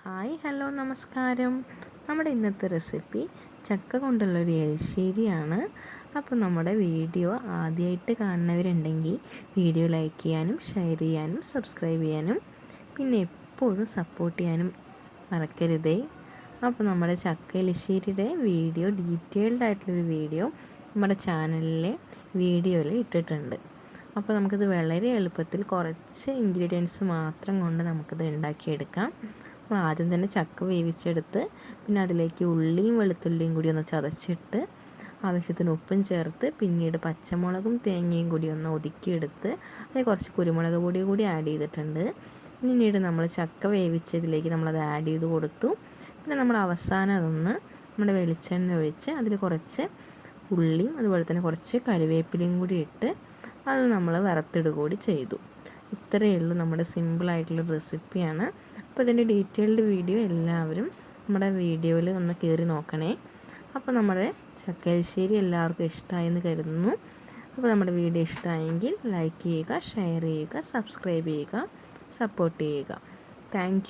Hi hello നമസ്കാരം. നമ്മുടെ ഇന്നത്തെ റെസിപ്പി ചക്ക കൊണ്ടുള്ളൊരു എരിശ്ശേരിയാണ്. അപ്പോൾ നമ്മുടെ വീഡിയോ ആദ്യമായിട്ട് കാണുന്നവരുണ്ടെങ്കിൽ വീഡിയോ ലൈക്ക് ചെയ്യാനും ഷെയർ ചെയ്യാനും സബ്സ്ക്രൈബ് ചെയ്യാനും പിന്നെ എപ്പോഴും സപ്പോർട്ട് ചെയ്യാനും മറക്കരുതേ. അപ്പോൾ നമ്മുടെ ചക്ക എലിശ്ശേരിയുടെ വീഡിയോ ഡീറ്റെയിൽഡ് ആയിട്ടുള്ളൊരു വീഡിയോ നമ്മുടെ ചാനലിലെ വീഡിയോയിൽ ഇട്ടിട്ടുണ്ട്. അപ്പോൾ നമുക്കിത് വളരെ എളുപ്പത്തിൽ കുറച്ച് ഇൻഗ്രീഡിയൻസ് മാത്രം കൊണ്ട് നമുക്കിത് ഉണ്ടാക്കിയെടുക്കാം. നമ്മൾ ആദ്യം തന്നെ ചക്ക വേവിച്ചെടുത്ത് പിന്നെ അതിലേക്ക് ഉള്ളിയും വെളുത്തുള്ളിയും കൂടി ഒന്ന് ചതച്ചിട്ട് ആവശ്യത്തിന് ഉപ്പും ചേർത്ത് പിന്നീട് പച്ചമുളകും തേങ്ങയും കൂടി ഒന്ന് ഒതുക്കിയെടുത്ത് അതിൽ കുറച്ച് കുരുമുളക് പൊടി കൂടി ആഡ് ചെയ്തിട്ടുണ്ട്. പിന്നീട് നമ്മൾ ചക്ക വേവിച്ചതിലേക്ക് നമ്മളത് ആഡ് ചെയ്ത് കൊടുത്തു. പിന്നെ നമ്മൾ അവസാനം അതൊന്ന് നമ്മുടെ വെളിച്ചെണ്ണ ഒഴിച്ച് അതിൽ കുറച്ച് ഉള്ളിയും അതുപോലെ തന്നെ കുറച്ച് കറിവേപ്പിലയും കൂടി ഇട്ട് അത് നമ്മൾ വറുത്തിടുക കൂടി ചെയ്തു. ഇത്രയേ ഉള്ളൂ, നമ്മുടെ സിമ്പിളായിട്ടുള്ള റെസിപ്പിയാണ്. അപ്പോൾ ഇതിൻ്റെ ഡീറ്റെയിൽഡ് വീഡിയോ എല്ലാവരും നമ്മുടെ വീഡിയോയിൽ ഒന്ന് കയറി നോക്കണേ. അപ്പോൾ നമ്മുടെ ചക്ക എലിശ്ശേരി എല്ലാവർക്കും ഇഷ്ടമായെന്ന് കരുതുന്നു. അപ്പോൾ നമ്മുടെ വീഡിയോ ഇഷ്ടമായെങ്കിൽ ലൈക്ക് ചെയ്യുക, ഷെയർ ചെയ്യുക, സബ്സ്ക്രൈബ് ചെയ്യുക, സപ്പോർട്ട് ചെയ്യുക. താങ്ക്